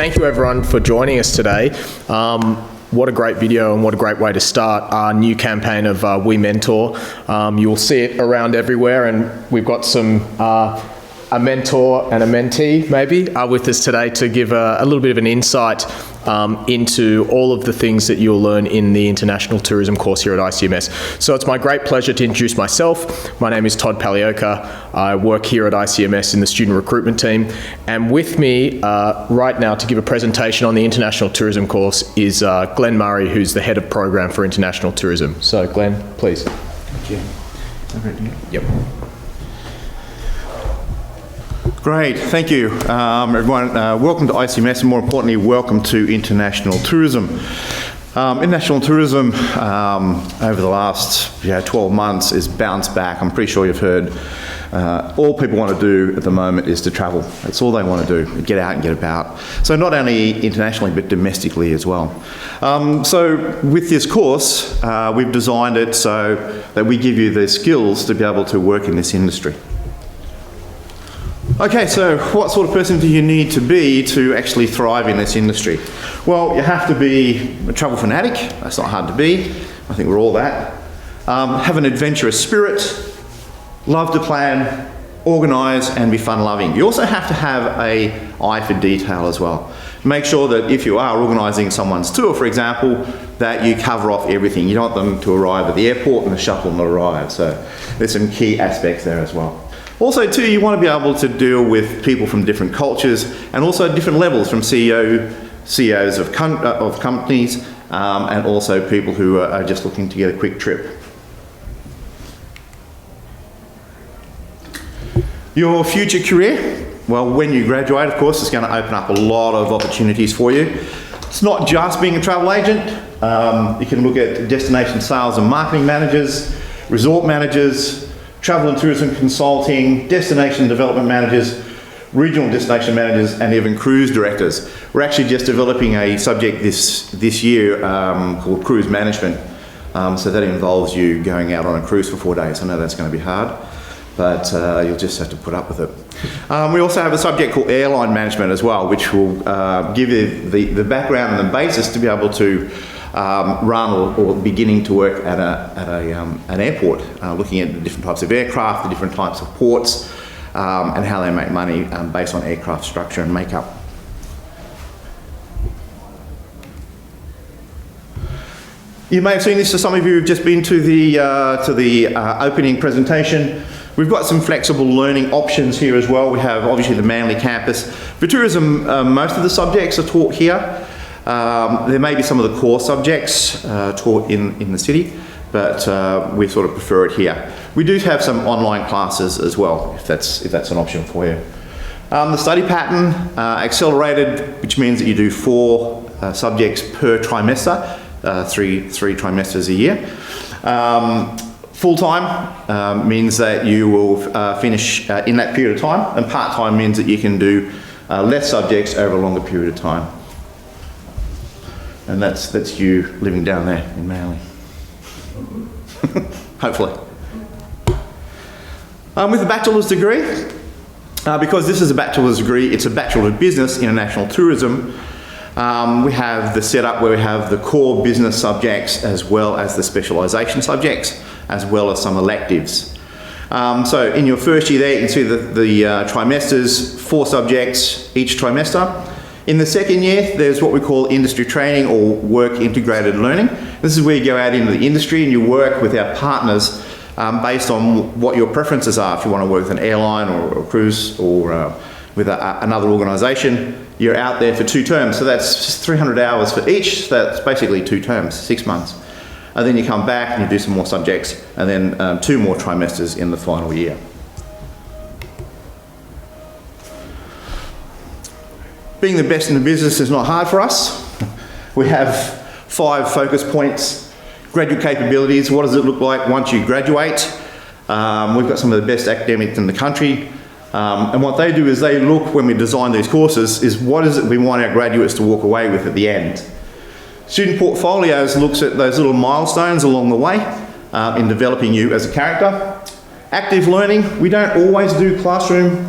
thank you everyone for joining us today. What a great video and what a great way to start our new campaign of We Mentor. You'll see it around everywhere, and we've got some a mentor and a mentee maybe with us today to give a little bit of an insight into all of the things that you'll learn in the International Tourism course here at ICMS. So it's my great pleasure to introduce myself. My name is Todd Palioka. I work here at ICMS in the student recruitment team, and with me right now to give a presentation on the International Tourism course is Glen Murray, who's the head of program for International Tourism. So Glen, please. Thank you. Yep. Great, thank you everyone. Welcome to ICMS, and more importantly, welcome to International Tourism. International tourism over the last 12 months is bounced back. I'm pretty sure you've heard all people want to do at the moment is to travel. That's all they want to do, get out and get about. So not only internationally but domestically as well. So with this course, we've designed it so that we give you the skills to be able to work in this industry. Okay, so what sort of person do you need to be to actually thrive in this industry? Well, you have to be a travel fanatic. That's not hard to be. I think we're all that. Have an adventurous spirit, love to plan, organise and be fun-loving. You also have to have an eye for detail as well. Make sure that if you are organising someone's tour, for example, that you cover off everything. You don't want them to arrive at the airport and the shuttle not arrive. So there's some key aspects there as well. Also too, you want to be able to deal with people from different cultures and also different levels, from CEOs of companies and also people who are just looking to get a quick trip. Your future career, well, when you graduate, of course, it's going to open up a lot of opportunities for you. It's not just being a travel agent. You can look at destination sales and marketing managers, resort managers, travel and tourism consulting, destination development managers, regional destination managers, and even cruise directors. We're actually just developing a subject this year called cruise management. So that involves you going out on a cruise for 4 days. I know that's going to be hard, but you'll just have to put up with it. We also have a subject called airline management as well, which will give you the background and the basis to be able to run or beginning to work at an airport, looking at the different types of aircraft, the different types of ports, and how they make money based on aircraft structure and makeup. You may have seen this, so some of you have just been to the opening presentation. We've got some flexible learning options here as well. We have obviously the Manly campus. For tourism, most of the subjects are taught here. There may be some of the core subjects taught in the city, but we sort of prefer it here. We do have some online classes as well, if that's an option for you. The study pattern, accelerated, which means that you do 4 subjects per trimester, three trimesters a year. Full-time means that you will finish in that period of time, and part-time means that you can do less subjects over a longer period of time. And that's you living down there in Manly. Hopefully. With a bachelor's degree, because this is a bachelor's degree, it's a Bachelor of Business, International Tourism. We have the setup where we have the core business subjects as well as the specialisation subjects, as well as some electives. So in your first year there, you can see the trimesters, 4 subjects each trimester. In the second year, there's what we call industry training or work integrated learning. This is where you go out into the industry and you work with our partners based on what your preferences are. If you want to work with an airline or a cruise or with another organisation, you're out there for 2 terms. So that's just 300 hours for each. So that's basically 2 terms, 6 months. And then you come back and you do some more subjects, and then 2 more trimesters in the final year. Being the best in the business is not hard for us. We have 5 focus points. Graduate capabilities, what does it look like once you graduate? We've got some of the best academics in the country. And what they do is they look, when we design these courses, is what is it we want our graduates to walk away with at the end. Student portfolios looks at those little milestones along the way in developing you as a character. Active learning, we don't always do classroom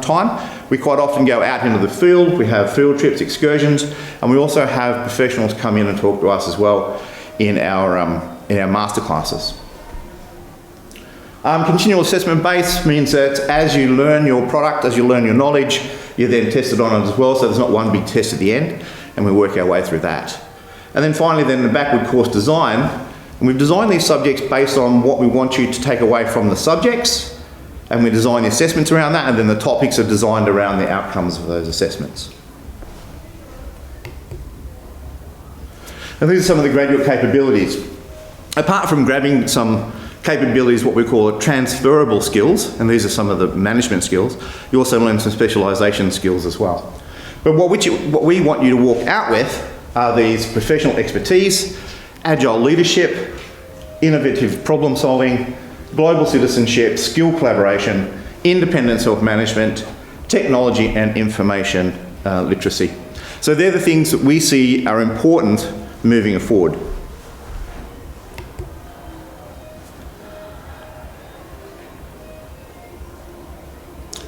time. We quite often go out into the field, we have field trips, excursions, and we also have professionals come in and talk to us as well in our master classes. Continual assessment base means that as you learn your product, as you learn your knowledge, you're then tested on it as well, so there's not one big test at the end, and we work our way through that. And then finally, then the backward course design, and we've designed these subjects based on what we want you to take away from the subjects, and we design the assessments around that, and then the topics are designed around the outcomes of those assessments. And these are some of the graduate capabilities. Apart from grabbing some capabilities, what we call transferable skills, and these are some of the management skills, you also learn some specialisation skills as well. But what we want you to walk out with are these professional expertise, agile leadership, innovative problem solving, global citizenship, skill collaboration, independent self-management, technology and information literacy. So they're the things that we see are important moving forward.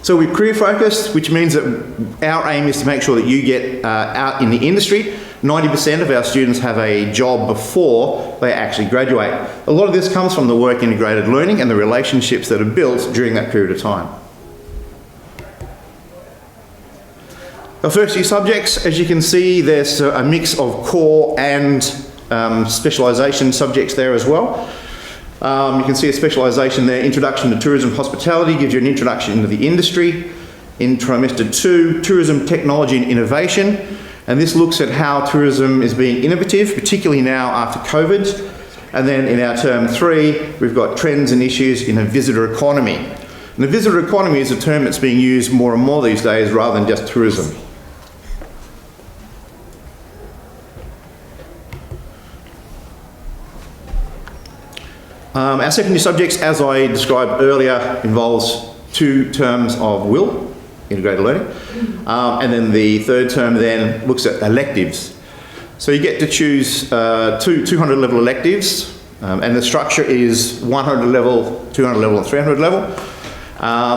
So we're career focused, which means that our aim is to make sure that you get out in the industry. 90% of our students have a job before they actually graduate. A lot of this comes from the work integrated learning and the relationships that are built during that period of time. The first few subjects, as you can see, there's a mix of core and specialisation subjects there as well. You can see a specialisation there, Introduction to Tourism Hospitality, gives you an introduction into the industry. In trimester 2, Tourism Technology and Innovation, and this looks at how tourism is being innovative, particularly now after COVID. And then in our term 3, we've got Trends and Issues in a Visitor Economy. And the visitor economy is a term that's being used more and more these days rather than just tourism. Our secondary subjects, as I described earlier, involves 2 terms of WIL, integrated learning, and then the third term then looks at electives. So you get to choose 200 level electives, and the structure is 100 level, 200 level and 300 level.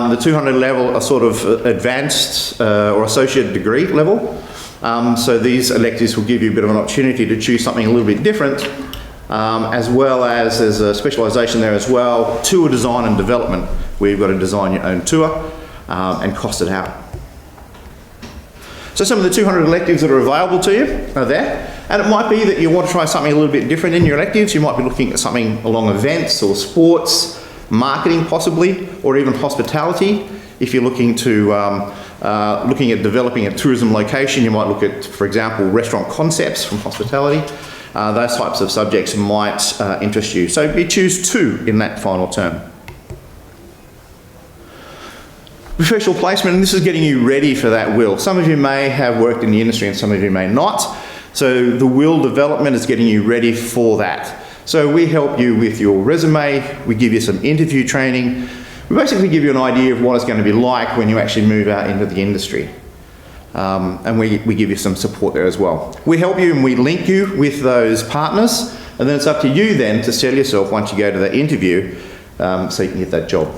The 200 level are sort of advanced or associate degree level. So these electives will give you a bit of an opportunity to choose something a little bit different. As well as there's a specialisation there as well, tour design and development, where you've got to design your own tour and cost it out. So some of the 200 electives that are available to you are there, and it might be that you want to try something a little bit different in your electives. You might be looking at something along events or sports, marketing possibly, or even hospitality. If you're looking at developing a tourism location, you might look at, for example, restaurant concepts from hospitality. Those types of subjects might interest you. So you choose 2 in that final term. Professional placement, and this is getting you ready for that WIL. Some of you may have worked in the industry and some of you may not. So the WIL development is getting you ready for that. So we help you with your resume, we give you some interview training. We basically give you an idea of what it's going to be like when you actually move out into the industry. And we give you some support there as well. We help you and we link you with those partners, and then it's up to you then to sell yourself once you go to that interview so you can get that job.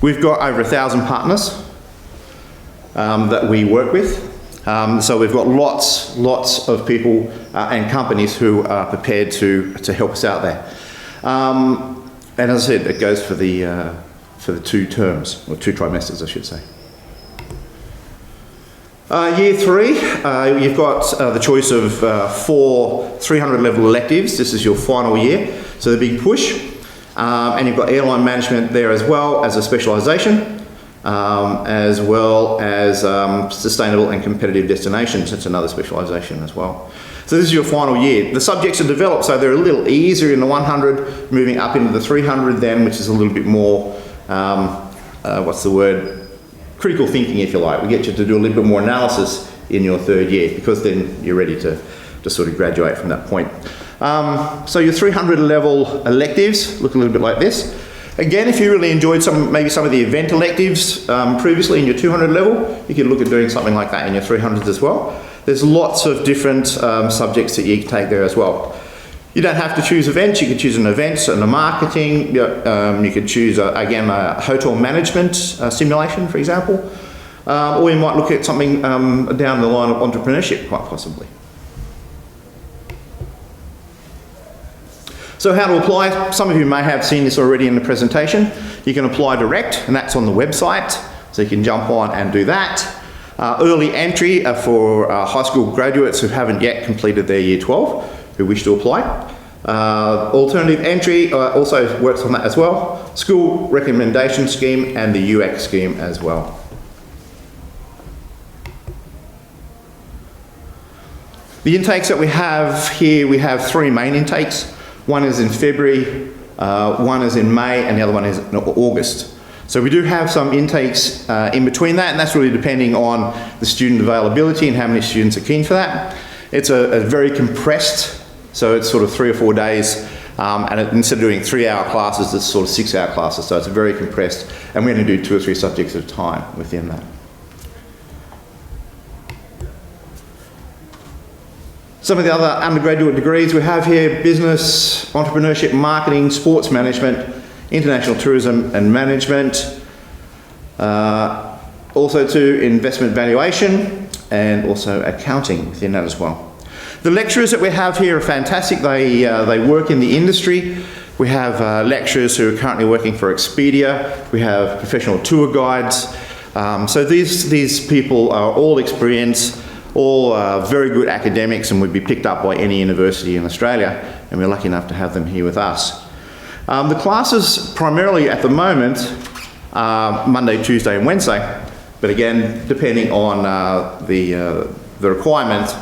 We've got over 1,000 partners that we work with. So we've got lots of people and companies who are prepared to help us out there. And as I said, it goes for the 2 terms, or 2 trimesters, I should say. Year 3, you've got the choice of 4 300 level electives. This is your final year, so the big push. And you've got airline management there as well as a specialisation, as well as sustainable and competitive destinations. That's another specialisation as well. So this is your final year. The subjects are developed, so they're a little easier in the 100, moving up into the 300 then, which is a little bit more, critical thinking, if you like. We get you to do a little bit more analysis in your 3rd year, because then you're ready to sort of graduate from that point. So your 300 level electives look a little bit like this. Again, if you really enjoyed maybe some of the event electives previously in your 200 level, you could look at doing something like that in your 300s as well. There's lots of different subjects that you can take there as well. You don't have to choose events. You could choose an events and a marketing. You could choose, again, a hotel management simulation, for example. Or you might look at something down the line of entrepreneurship, quite possibly. So how to apply? Some of you may have seen this already in the presentation. You can apply direct, and that's on the website. So you can jump on and do that. Early entry for high school graduates who haven't yet completed their Year 12, who wish to apply. Alternative entry also works on that as well. School recommendation scheme and the UX scheme as well. The intakes that we have here, we have 3 main intakes. One is in February, one is in May, and the other one is in August. So we do have some intakes in between that, and that's really depending on the student availability and how many students are keen for that. It's a very compressed, so it's sort of 3 or 4 days, and instead of doing 3-hour classes, it's sort of 6-hour classes, so it's very compressed, and we're going to do 2 or 3 subjects at a time within that. Some of the other undergraduate degrees we have here: business, entrepreneurship, marketing, sports management, international tourism and management, also to investment valuation, and also accounting within that as well. The lecturers that we have here are fantastic. They work in the industry. We have lecturers who are currently working for Expedia. We have professional tour guides. So these people are all experienced, all very good academics, and would be picked up by any university in Australia, and we're lucky enough to have them here with us. The classes primarily at the moment are Monday, Tuesday and Wednesday, but again, depending on the requirement,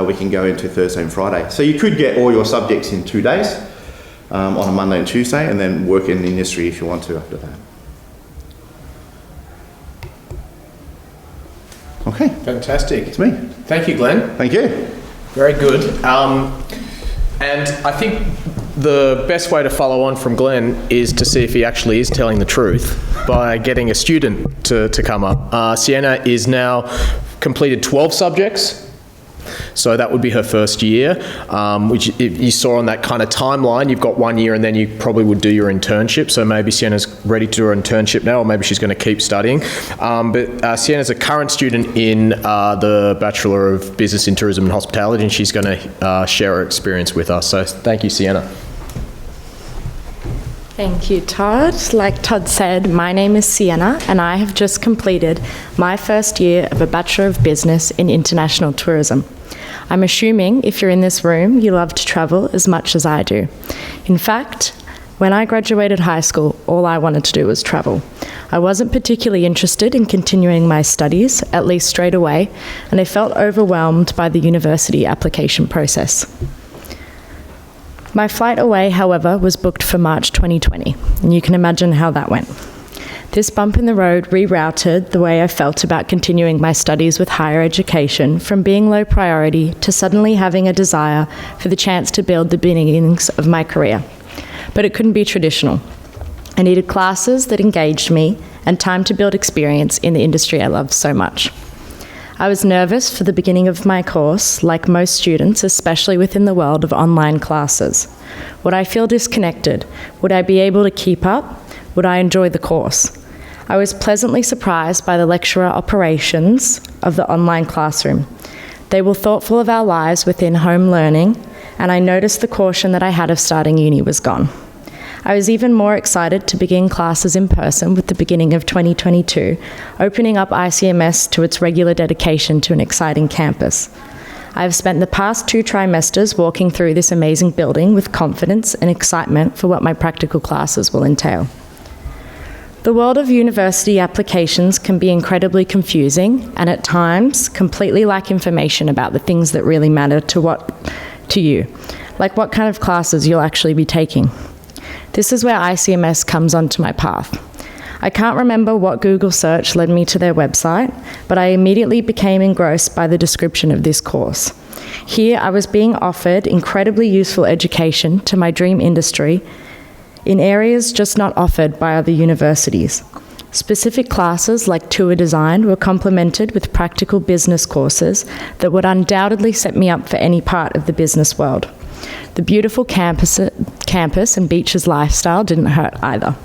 we can go into Thursday and Friday. So you could get all your subjects in 2 days, on a Monday and Tuesday, and then work in the industry if you want to after that. Okay. Fantastic. It's me. Thank you, Glenn. Thank you. Very good. And I think the best way to follow on from Glenn is to see if he actually is telling the truth by getting a student to come up. Sienna is now completed 12 subjects. So that would be her first year, which if you saw on that kind of timeline, you've got 1 year and then you probably would do your internship. So maybe Sienna's ready to do her internship now, or maybe she's going to keep studying. But Sienna's a current student in the Bachelor of Business in Tourism and Hospitality, and she's going to share her experience with us. So thank you, Sienna. Thank you, Todd. Like Todd said, my name is Sienna, and I have just completed my first year of a Bachelor of Business in International Tourism. I'm assuming if you're in this room, you love to travel as much as I do. In fact, when I graduated high school, all I wanted to do was travel. I wasn't particularly interested in continuing my studies, at least straight away, and I felt overwhelmed by the university application process. My flight away, however, was booked for March 2020, and you can imagine how that went. This bump in the road rerouted the way I felt about continuing my studies with higher education from being low priority to suddenly having a desire for the chance to build the beginnings of my career. But it couldn't be traditional. I needed classes that engaged me and time to build experience in the industry I love so much. I was nervous for the beginning of my course, like most students, especially within the world of online classes. Would I feel disconnected? Would I be able to keep up? Would I enjoy the course? I was pleasantly surprised by the lecturer operations of the online classroom. They were thoughtful of our lives within home learning, and I noticed the caution that I had of starting uni was gone. I was even more excited to begin classes in person with the beginning of 2022, opening up ICMS to its regular dedication to an exciting campus. I have spent the past 2 trimesters walking through this amazing building with confidence and excitement for what my practical classes will entail. The world of university applications can be incredibly confusing and at times completely lack information about the things that really matter to you, like what kind of classes you'll actually be taking. This is where ICMS comes onto my path. I can't remember what Google search led me to their website, but I immediately became engrossed by the description of this course. Here I was being offered incredibly useful education to my dream industry in areas just not offered by other universities. Specific classes like tour design were complemented with practical business courses that would undoubtedly set me up for any part of the business world. The beautiful campus and beaches lifestyle didn't hurt either.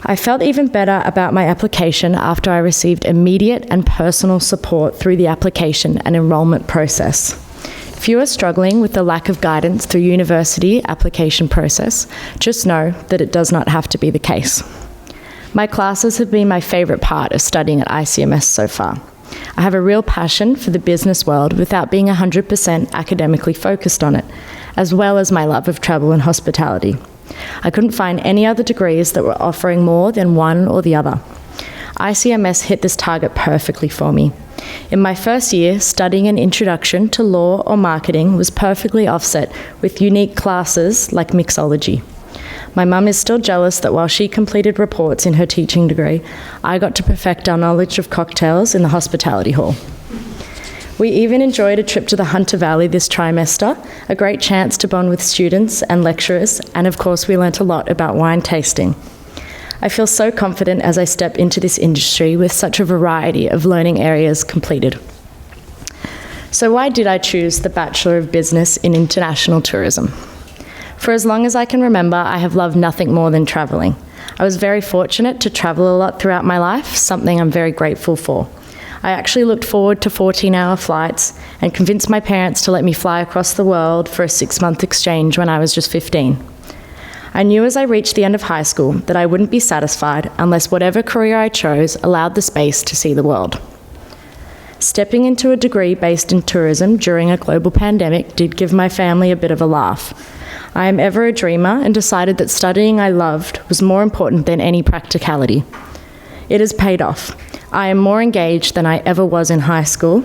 I felt even better about my application after I received immediate and personal support through the application and enrolment process. If you are struggling with the lack of guidance through university application process, just know that it does not have to be the case. My classes have been my favourite part of studying at ICMS so far. I have a real passion for the business world without being 100% academically focused on it, as well as my love of travel and hospitality. I couldn't find any other degrees that were offering more than one or the other. ICMS hit this target perfectly for me. In my first year, studying an introduction to law or marketing was perfectly offset with unique classes like mixology. My mum is still jealous that while she completed reports in her teaching degree, I got to perfect our knowledge of cocktails in the hospitality hall. We even enjoyed a trip to the Hunter Valley this trimester, a great chance to bond with students and lecturers, and of course we learnt a lot about wine tasting. I feel so confident as I step into this industry with such a variety of learning areas completed. So why did I choose the Bachelor of Business in International Tourism? For as long as I can remember, I have loved nothing more than travelling. I was very fortunate to travel a lot throughout my life, something I'm very grateful for. I actually looked forward to 14-hour flights and convinced my parents to let me fly across the world for a 6-month exchange when I was just 15. I knew as I reached the end of high school that I wouldn't be satisfied unless whatever career I chose allowed the space to see the world. Stepping into a degree based in tourism during a global pandemic did give my family a bit of a laugh. I am ever a dreamer and decided that studying I loved was more important than any practicality. It has paid off. I am more engaged than I ever was in high school,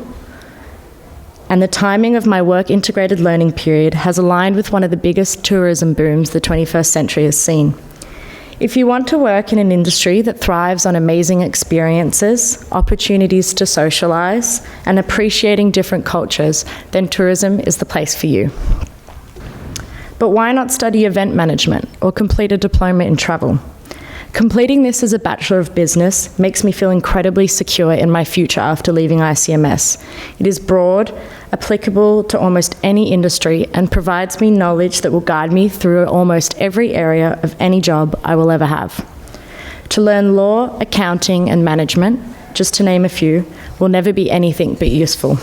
and the timing of my work-integrated learning period has aligned with one of the biggest tourism booms the 21st century has seen. If you want to work in an industry that thrives on amazing experiences, opportunities to socialise, and appreciating different cultures, then tourism is the place for you. But why not study event management or complete a diploma in travel? Completing this as a Bachelor of Business makes me feel incredibly secure in my future after leaving ICMS. It is broad, applicable to almost any industry, and provides me knowledge that will guide me through almost every area of any job I will ever have. To learn law, accounting, and management, just to name a few, will never be anything but useful.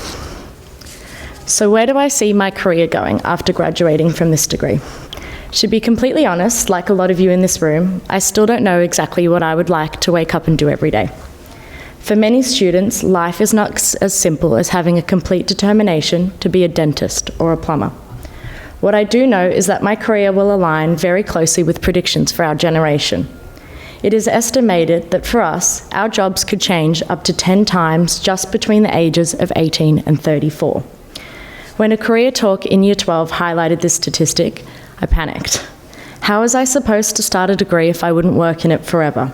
So where do I see my career going after graduating from this degree? To be completely honest, like a lot of you in this room, I still don't know exactly what I would like to wake up and do every day. For many students, life is not as simple as having a complete determination to be a dentist or a plumber. What I do know is that my career will align very closely with predictions for our generation. It is estimated that for us, our jobs could change up to 10 times just between the ages of 18 and 34. When a career talk in Year 12 highlighted this statistic, I panicked. How was I supposed to start a degree if I wouldn't work in it forever?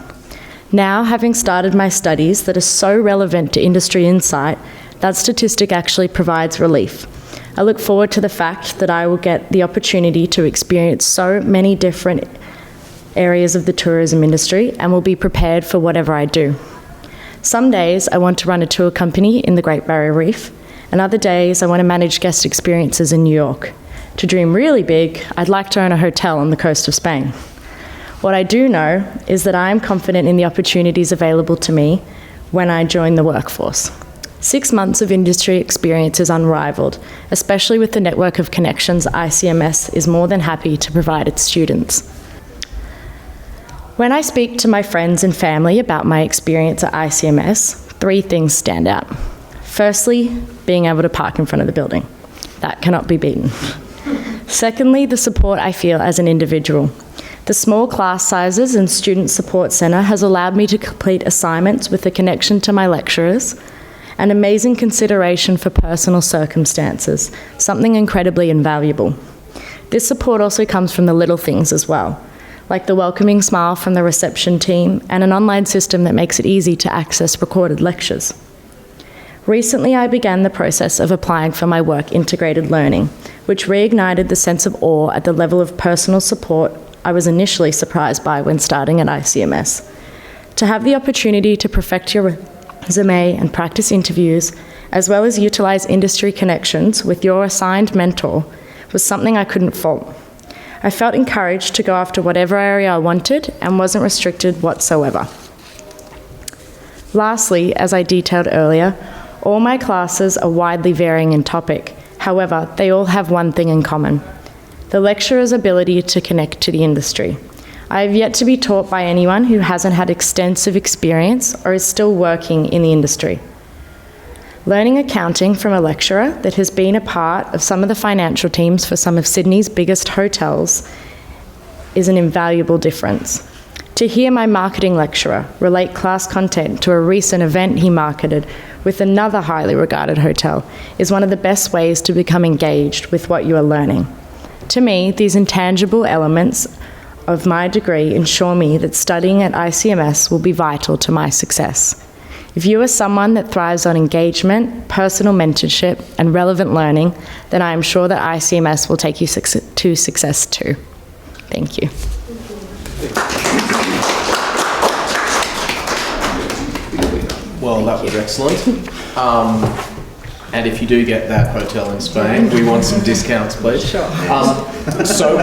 Now, having started my studies that are so relevant to industry insight, that statistic actually provides relief. I look forward to the fact that I will get the opportunity to experience so many different areas of the tourism industry and will be prepared for whatever I do. Some days I want to run a tour company in the Great Barrier Reef, and other days I want to manage guest experiences in New York. To dream really big, I'd like to own a hotel on the coast of Spain. What I do know is that I am confident in the opportunities available to me when I join the workforce. 6 months of industry experience is unrivaled, especially with the network of connections ICMS is more than happy to provide its students. When I speak to my friends and family about my experience at ICMS, 3 things stand out. Firstly, being able to park in front of the building. That cannot be beaten. Secondly, the support I feel as an individual. The small class sizes and student support centre has allowed me to complete assignments with a connection to my lecturers, and amazing consideration for personal circumstances, something incredibly invaluable. This support also comes from the little things as well, like the welcoming smile from the reception team and an online system that makes it easy to access recorded lectures. Recently, I began the process of applying for my work-integrated learning, which reignited the sense of awe at the level of personal support I was initially surprised by when starting at ICMS. To have the opportunity to perfect your resume and practice interviews as well as utilize industry connections with your assigned mentor, was something I couldn't fault. I felt encouraged to go after whatever area I wanted and wasn't restricted whatsoever. Lastly, as I detailed earlier, all my classes are widely varying in topic. However, they all have one thing in common: the lecturer's ability to connect to the industry. I have yet to be taught by anyone who hasn't had extensive experience or is still working in the industry. Learning accounting from a lecturer that has been a part of some of the financial teams for some of Sydney's biggest hotels is an invaluable difference. To hear my marketing lecturer relate class content to a recent event he marketed with another highly regarded hotel is one of the best ways to become engaged with what you are learning. To me, these intangible elements of my degree ensure me that studying at ICMS will be vital to my success. If you are someone that thrives on engagement, personal mentorship, and relevant learning, then I am sure that ICMS will take you to success too. Thank you. Well, that was excellent. And if you do get that hotel in Spain, we want some discounts, please. Sure. So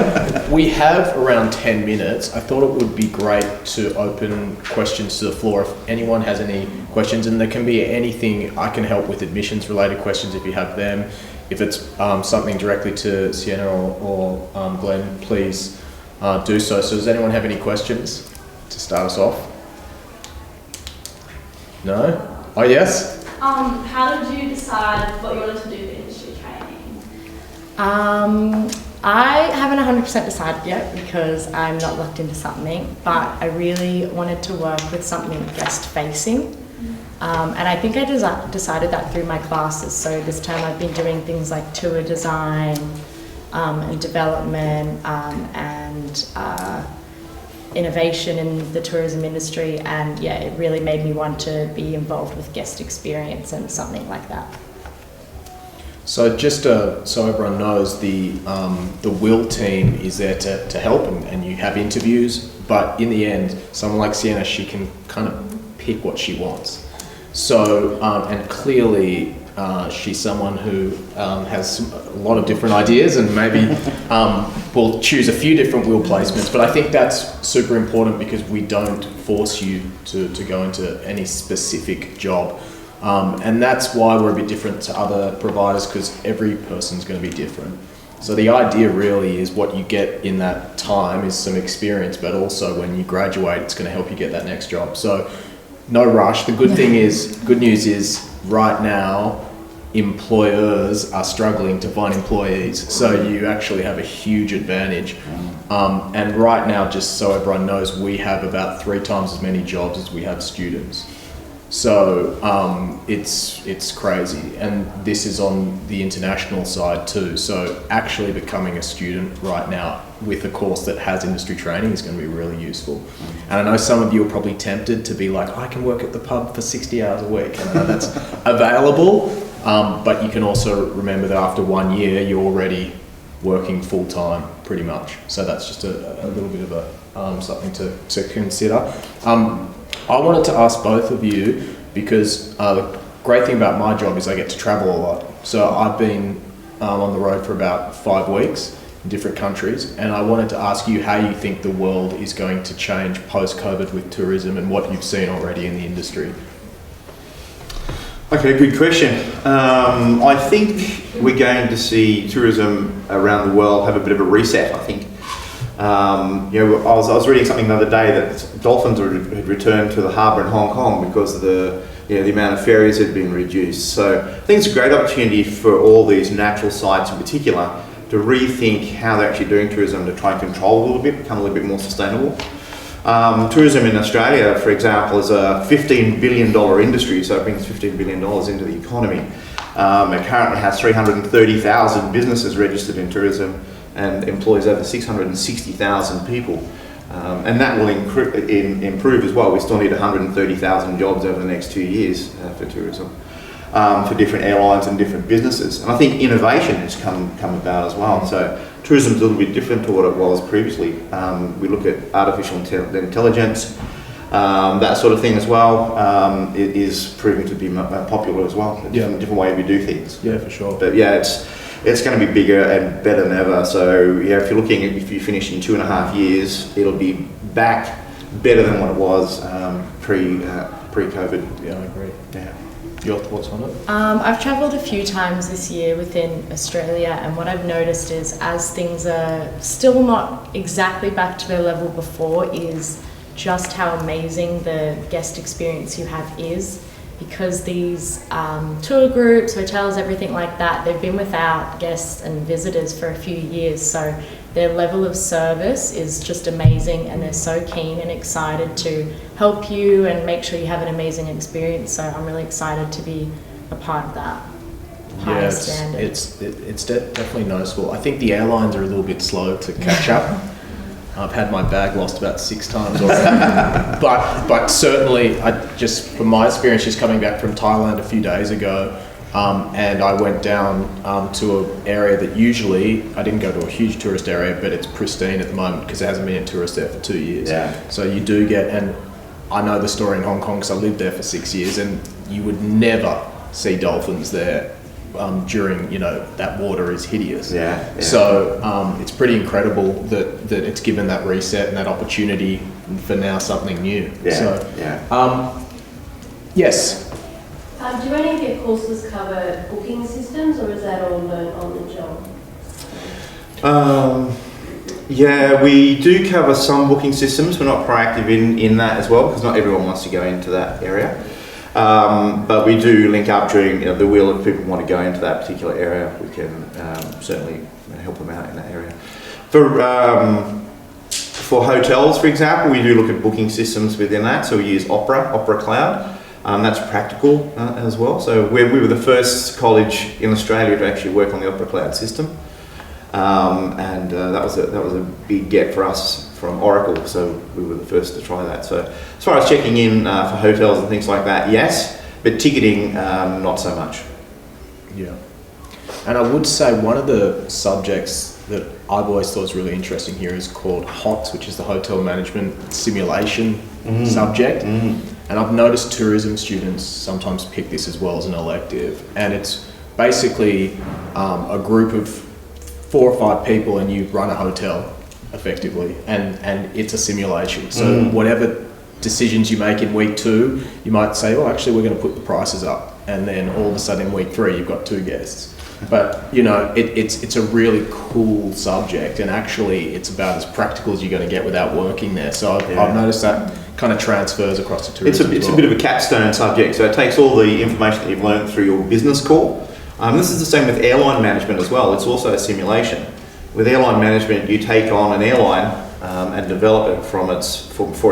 we have around 10 minutes. I thought it would be great to open questions to the floor. If anyone has any questions, and there can be anything, I can help with admissions related questions if you have them. If it's something directly to Sienna or Glenn, please do so. So does anyone have any questions to start us off? No? Oh, yes? How did you decide what you wanted to do for industry training? I haven't 100% decided yet because I'm not locked into something, but I really wanted to work with something guest-facing. And I think I decided that through my classes. So this term I've been doing things like tour design and development and innovation in the tourism industry, and yeah, it really made me want to be involved with guest experience and something like that. So just so everyone knows, the Will team is there to help, and you have interviews, but in the end, someone like Sienna, she can kind of pick what she wants. So, and clearly she's someone who has a lot of different ideas and maybe will choose a few different Will placements, but I think that's super important because we don't force you to go into any specific job. And that's why we're a bit different to other providers, because every person's going to be different. So the idea really is what you get in that time is some experience, but also when you graduate, it's going to help you get that next job. So no rush. The good news is right now, employers are struggling to find employees. So you actually have a huge advantage. And right now, just so everyone knows, we have about 3 times as many jobs as we have students. So it's crazy, and this is on the international side too. So actually becoming a student right now with a course that has industry training is going to be really useful. And I know some of you are probably tempted to be like, I can work at the pub for 60 hours a week, and I know that's available, but you can also remember that after 1 year you're already working full time pretty much. So that's just a little bit of a something to consider. I wanted to ask both of you, because the great thing about my job is I get to travel a lot. So I've been on the road for about 5 weeks in different countries, and I wanted to ask you how you think the world is going to change post-COVID with tourism and what you've seen already in the industry. Okay, good question. I think we're going to see tourism around the world have a bit of a reset, I think. I was reading something the other day that dolphins had returned to the harbour in Hong Kong because the amount of ferries had been reduced. So I think it's a great opportunity for all these natural sites in particular to rethink how they're actually doing tourism, to try and control a little bit, become a little bit more sustainable. Tourism in Australia, for example, is a $15 billion industry, so it brings $15 billion into the economy. It currently has 330,000 businesses registered in tourism and employs over 660,000 people. And that will improve as well. We still need 130,000 jobs over the next 2 years for tourism, for different airlines and different businesses. And I think innovation has come about as well. So tourism is a little bit different to what it was previously. We look at artificial intelligence, that sort of thing as well, it is proving to be popular as well. Different way we do things. Yeah, for sure. But yeah, it's going to be bigger and better than ever. So yeah, if you're looking at, if you finish in 2.5 years, it'll be back better than what it was pre-COVID. Yeah, I agree. Yeah. Your thoughts on it? I've travelled a few times this year within Australia, and what I've noticed is, as things are still not exactly back to their level before, is just how amazing the guest experience you have is. Because these tour groups, hotels, everything like that, they've been without guests and visitors for a few years, so their level of service is just amazing, and they're so keen and excited to help you and make sure you have an amazing experience. So I'm really excited to be a part of that higher standard. It's definitely noticeable. I think the airlines are a little bit slow to catch up. I've had my bag lost about 6 times already. but certainly, just from my experience, just coming back from Thailand a few days ago, and I went down to an area that usually, I didn't go to a huge tourist area, but it's pristine at the moment because there hasn't been a tourist there for 2 years. Yeah. So you do get, and I know the story in Hong Kong because I lived there for 6 years, and you would never see dolphins there. During, that water is hideous. Yeah. So it's pretty incredible that it's given that reset and that opportunity for now something new. Yeah. So, yes. Do any of your courses cover booking systems, or is that all learned on the job? Yeah, we do cover some booking systems. We're not proactive in that as well, because not everyone wants to go into that area. But we do link up during the wheel. If people want to go into that particular area, we can certainly help them out in that area. For hotels, for example, we do look at booking systems within that. So we use Opera Cloud. That's practical as well. So we were the first college in Australia to actually work on the Opera Cloud system, and that was a big get for us from Oracle. So we were the first to try that. So as far as checking in for hotels and things like that, yes, but ticketing, not so much. Yeah. And I would say one of the subjects that I've always thought is really interesting here is called HOTS, which is the Hotel Management Simulation subject. And I've noticed tourism students sometimes pick this as well as an elective. And it's basically a group of 4 or 5 people, and you run a hotel effectively, and it's a simulation. So whatever decisions you make in week 2, you might say, oh, actually we're going to put the prices up, and then all of a sudden in week 3 you've got 2 guests. But it's a really cool subject, and actually it's about as practical as you're going to get without working there. So I've noticed that kind of transfers across to tourism. It's a bit of a capstone subject, so it takes all the information that you've learned through your business core. This is the same with airline management as well. It's also a simulation. With airline management, you take on an airline and develop it for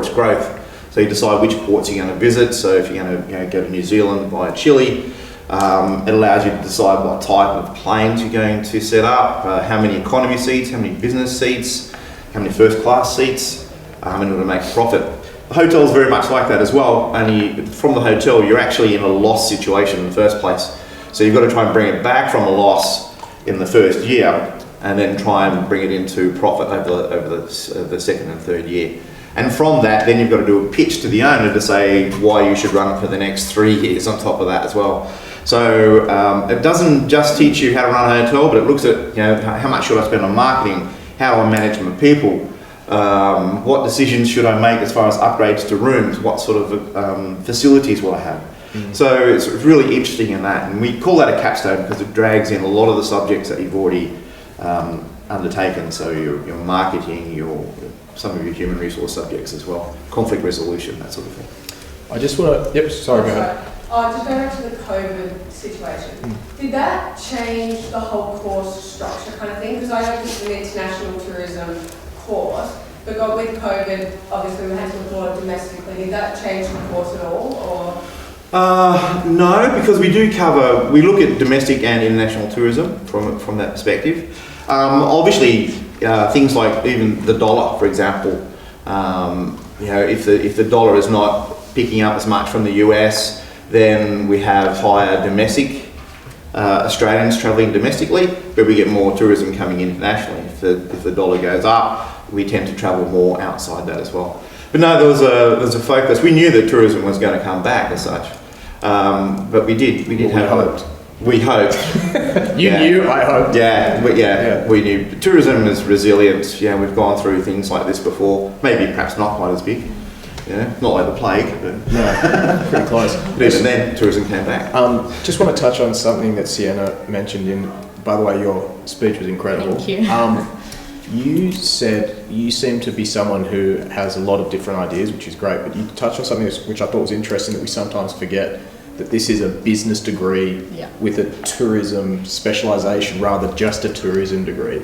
its growth. So you decide which ports you're going to visit. So if you're going to go to New Zealand via Chile, it allows you to decide what type of planes you're going to set up, how many economy seats, how many business seats, how many first class seats, in order to make a profit. The hotel is very much like that as well, only from the hotel you're actually in a loss situation in the first place. So you've got to try and bring it back from a loss in the first year, and then try and bring it into profit over the second and third year. And from that, then you've got to do a pitch to the owner to say why you should run it for the next 3 years on top of that as well. So it doesn't just teach you how to run a hotel, but it looks at how much should I spend on marketing, how do I manage my people, what decisions should I make as far as upgrades to rooms, what sort of facilities will I have. So it's really interesting in that, and we call that a capstone because it drags in a lot of the subjects that you've already undertaken. So your marketing, some of your human resource subjects as well, conflict resolution, that sort of thing. I just want to, sorry, go ahead. Just going back to the COVID situation, did that change the whole course structure kind of thing? Because I know this is an international tourism course, but with COVID, obviously we had to look more domestically. Did that change the course at all, or? No, because we look at domestic and international tourism from that perspective. Obviously, things like even the dollar, for example, if the dollar is not picking up as much from the US, then we have higher domestic Australians travelling domestically, but we get more tourism coming internationally. If the dollar goes up, we tend to travel more outside that as well. But no, there was a focus. We knew that tourism was going to come back as such, but we did have hoped. We hoped. You knew, I hoped. We knew. Tourism is resilient. Yeah, we've gone through things like this before. Maybe perhaps not quite as big. Yeah, not like the plague, but No, pretty close. but even then, tourism came back. Just want to touch on something that Sienna mentioned. By the way, your speech was incredible. Thank you. You said you seem to be someone who has a lot of different ideas, which is great, but you touched on something which I thought was interesting that we sometimes forget, that this is a business degree with a tourism specialisation rather than just a tourism degree.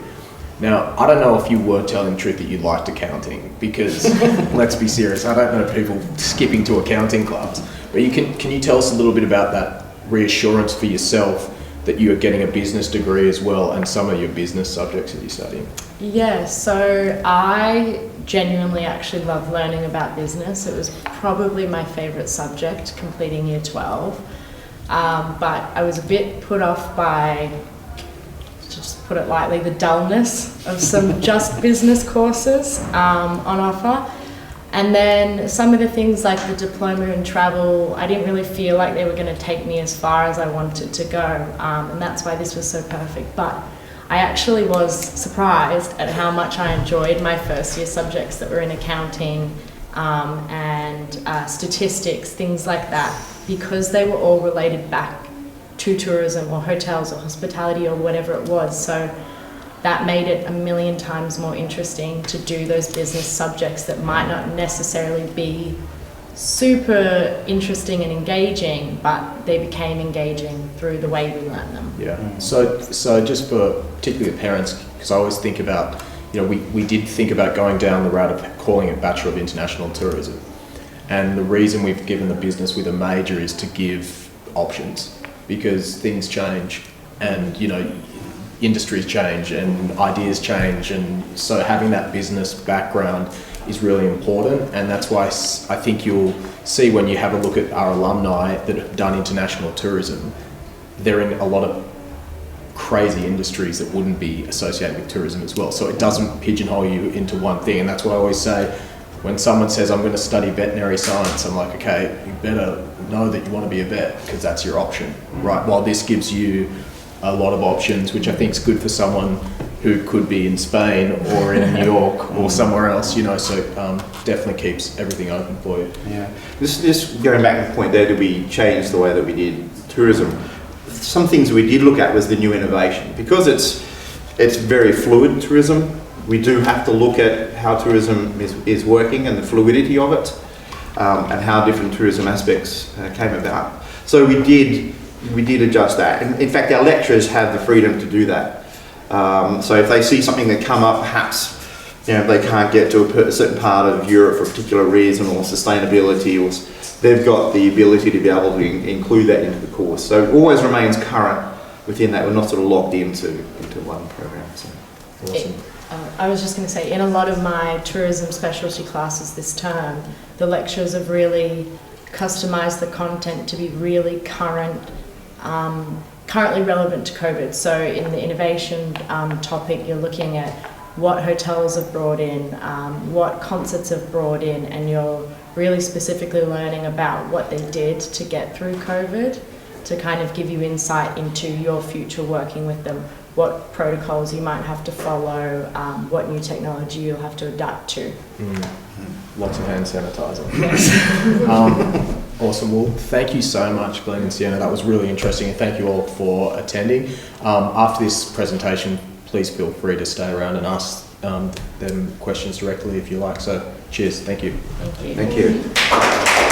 Now, I don't know if you were telling the truth that you liked accounting, because let's be serious, I don't know people skipping to accounting clubs, but can you tell us a little bit about that reassurance for yourself that you are getting a business degree as well, and some of your business subjects that you're studying? Yeah, so I genuinely actually love learning about business. It was probably my favourite subject completing year 12, but I was a bit put off by, to just put it lightly, the dullness of some just business courses on offer. And then some of the things like the diploma in travel, I didn't really feel like they were going to take me as far as I wanted to go, and that's why this was so perfect. But I actually was surprised at how much I enjoyed my first year subjects that were in accounting and statistics, things like that, because they were all related back to tourism or hotels or hospitality or whatever it was. So that made it a million times more interesting to do those business subjects that might not necessarily be super interesting and engaging, but they became engaging through the way we learn them. Yeah. So just for particularly parents, because I always think about, we did think about going down the route of calling it Bachelor of International Tourism. And the reason we've given the business with a major is to give options, because things change and, industries change and ideas change, and so having that business background is really important. And that's why I think you'll see when you have a look at our alumni that have done international tourism, they're in a lot of crazy industries that wouldn't be associated with tourism as well. So it doesn't pigeonhole you into one thing. And that's what I always say when someone says, I'm going to study veterinary science, I'm like, okay, you better know that you want to be a vet, because that's your option, right? While this gives you a lot of options, which I think is good for someone who could be in Spain or in New York or somewhere else, so definitely keeps everything open for you. Yeah. Just going back to the point there, did we change the way that we did tourism? Some things we did look at was the new innovation. Because it's very fluid tourism, we do have to look at how tourism is working and the fluidity of it, and how different tourism aspects came about. So we did adjust that. And in fact, our lecturers have the freedom to do that. So if they see something that come up, perhaps they can't get to a certain part of Europe for a particular reason, or sustainability, or they've got the ability to be able to include that into the course. So it always remains current within that. We're not sort of locked into one program. So. Awesome. I was just going to say, in a lot of my tourism specialty classes this term, the lecturers have really customised the content to be really currently relevant to COVID. So in the innovation topic, you're looking at what hotels have brought in, what concerts have brought in, and you're really specifically learning about what they did to get through COVID, to kind of give you insight into your future working with them, what protocols you might have to follow, what new technology you'll have to adapt to. Lots of hand sanitizer. Yes. Awesome. Well, thank you so much, Glenn and Sienna. That was really interesting, and thank you all for attending. After this presentation, please feel free to stay around and ask them questions directly if you like. So cheers. Thank you. Thank you. Thank you.